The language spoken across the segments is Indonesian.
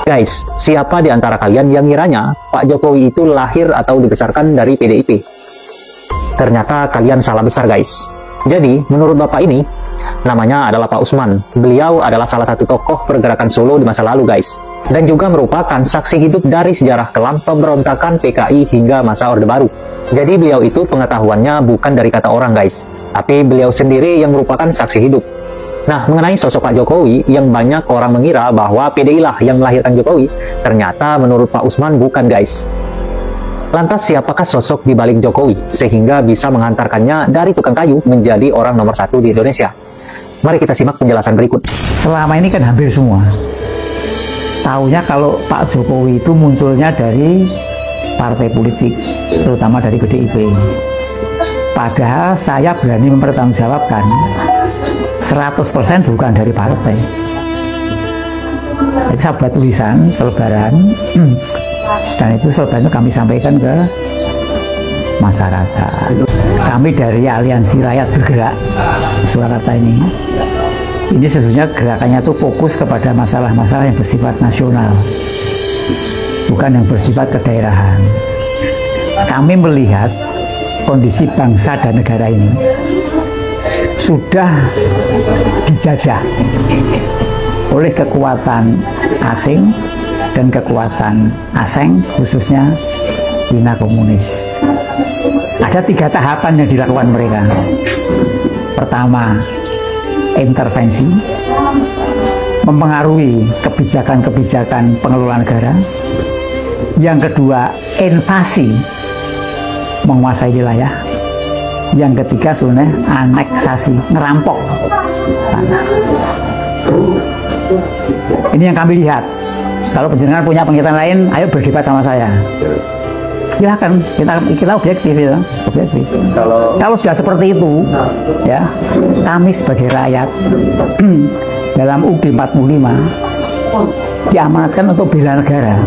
Guys, siapa di antara kalian yang ngiranya Pak Jokowi itu lahir atau dibesarkan dari PDIP? Ternyata kalian salah besar guys. Jadi, menurut Bapak ini, namanya adalah Pak Usman. Beliau adalah salah satu tokoh pergerakan Solo di masa lalu guys. Dan juga merupakan saksi hidup dari sejarah kelam pemberontakan PKI hingga masa Orde Baru. Jadi beliau itu pengetahuannya bukan dari kata orang guys, tapi beliau sendiri yang merupakan saksi hidup. Nah, mengenai sosok Pak Jokowi, yang banyak orang mengira bahwa PDI lah yang melahirkan Jokowi, ternyata menurut Pak Usman bukan guys. Lantas siapakah sosok di balik Jokowi, sehingga bisa menghantarkannya dari tukang kayu menjadi orang nomor 1 di Indonesia? Mari kita simak penjelasan berikut. Selama ini kan hampir semua taunya kalau Pak Jokowi itu munculnya dari partai politik, terutama dari PDIP. Padahal saya berani mempertanggungjawabkan 100% bukan dari partai. Jadi saya buat tulisan selebaran, dan itu selebaran itu kami sampaikan ke masyarakat. Kami dari Aliansi Rakyat Bergerak Surakarta ini sesungguhnya gerakannya itu fokus kepada masalah-masalah yang bersifat nasional, bukan yang bersifat kedaerahan. Kami melihat kondisi bangsa dan negara ini sudah dijajah oleh kekuatan asing dan kekuatan asing, khususnya Cina komunis. Ada 3 tahapan yang dilakukan mereka. Pertama, intervensi, mempengaruhi kebijakan-kebijakan pengelolaan negara. Yang kedua, invasi, menguasai wilayah. Yang ketiga sebenarnya aneksasi, ngerampok tanah. Ini yang kami lihat. Kalau penjenengan punya penglihatan lain, ayo berdebat sama saya. Silakan, kita objektif ya. Objektif. Kalau sudah seperti itu, ya, kami sebagai rakyat dalam UUD 45 diamanatkan untuk bela negara.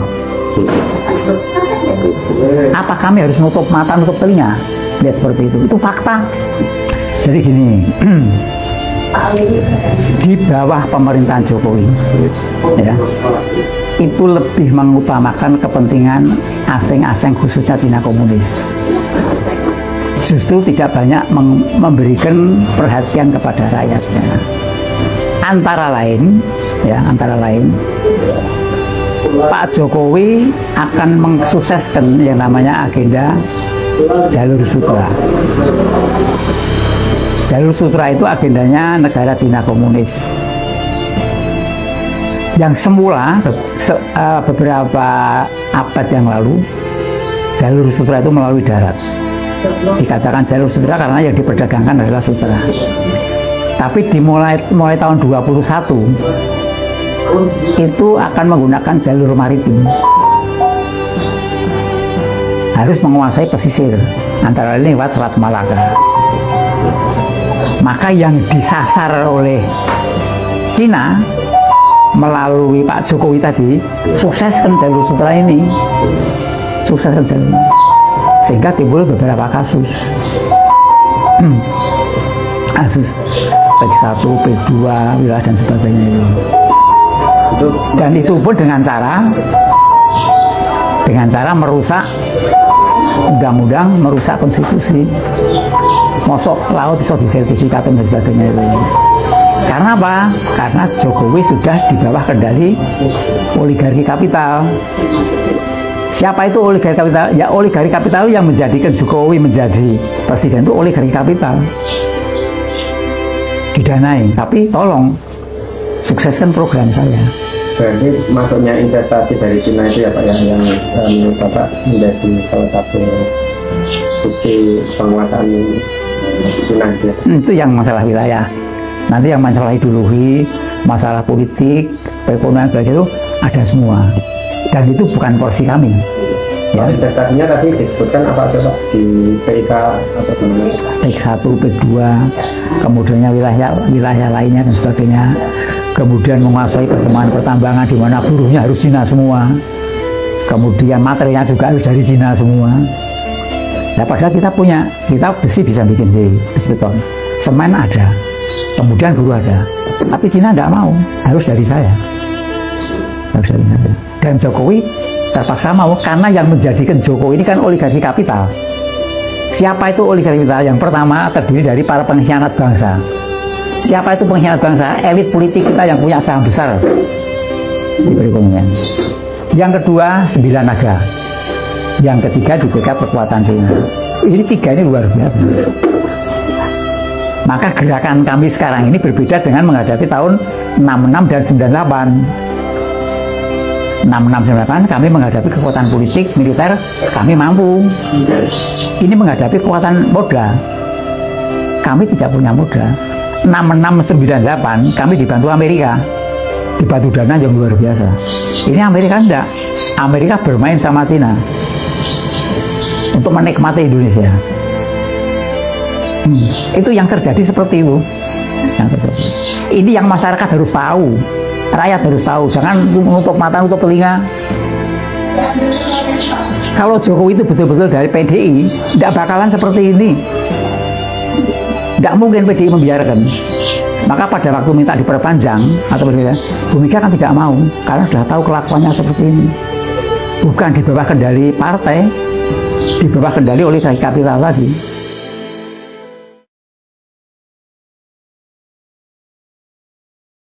Apa kami harus nutup mata, nutup telinga? Lihat seperti itu fakta. Jadi gini, di bawah pemerintahan Jokowi, ya, itu lebih mengutamakan kepentingan asing-asing, khususnya Cina komunis. Justru tidak banyak memberikan perhatian kepada rakyatnya. Antara lain, Pak Jokowi akan mensukseskan yang namanya agenda Jalur Sutra. Jalur Sutra itu agendanya negara Cina komunis. Yang semula beberapa abad yang lalu, Jalur Sutra itu melalui darat. Dikatakan Jalur Sutra karena yang diperdagangkan adalah sutra. Tapi dimulai tahun 21 itu akan menggunakan jalur maritim. Harus menguasai pesisir, antara lain lewat Selat Malaka. Maka yang disasar oleh Cina melalui Pak Jokowi tadi, sukseskan jalur sutra ini, sukseskan jalur, sehingga timbul beberapa kasus. Kasus P1, P2, wilayah dan sebagainya itu. Dan itu pun dengan cara merusak undang-undang, merusak konstitusi. Mosok laut bisa disertifikat dan sebagainya itu. Karena apa? Karena Jokowi sudah di bawah kendali oligarki kapital. Siapa itu oligarki kapital? Ya oligarki kapital yang menjadikan Jokowi menjadi presiden itu oligarki kapital. Didanai, tapi tolong sukseskan program saya. Berarti masuknya investasi dari Cina itu ya Pak, yang menurut Bapak menjadi salah satu bukti penguasaan Cina ya? Itu yang masalah wilayah. Nanti yang masalah ideologi, masalah politik, perekonomian itu ada semua. Dan itu bukan porsi kami. Ya. Investasinya tadi disebutkan apa Pak? Di PIK atau gimana? P1, P2, kemudiannya wilayah lainnya dan sebagainya. Kemudian menguasai pertambangan di mana buruhnya harus Cina semua. Kemudian materialnya juga harus dari Cina semua. Nah, padahal kita besi bisa bikin sendiri, besi beton. Semen ada, kemudian buruh ada. Tapi Cina tidak mau, harus dari saya. Nggak bisa dihindari. Dan Jokowi terpaksa mau, karena yang menjadikan Jokowi ini kan oligarki kapital. Siapa itu oligarki kapital? Yang pertama terdiri dari para pengkhianat bangsa. Siapa itu pengkhianat bangsa? Elit politik kita yang punya saham besar di perekonomian. Yang kedua, 9 naga. Yang ketiga dipegang kekuatan Cina. Ini 3 ini luar biasa. Maka gerakan kami sekarang ini berbeda dengan menghadapi tahun 66 dan 98. 66-98 kami menghadapi kekuatan politik, militer, kami mampu. Ini menghadapi kekuatan modal, kami tidak punya modal. 66-98 kami dibantu Amerika, dibantu dana yang luar biasa. Ini Amerika enggak. Amerika bermain sama Cina untuk menikmati Indonesia. Itu yang terjadi seperti itu. Yang terjadi. Ini yang masyarakat harus tahu, rakyat harus tahu. Jangan nutup mata, nutup telinga. Kalau Jokowi itu betul-betul dari PDI, tidak bakalan seperti ini. Tidak mungkin PDI membiarkan. Maka pada waktu minta diperpanjang atau berbeda, Bu Mega kan tidak mau, karena sudah tahu kelakuannya seperti ini. Bukan di bawah kendali partai, di bawah kendali oligarki kapital tadi.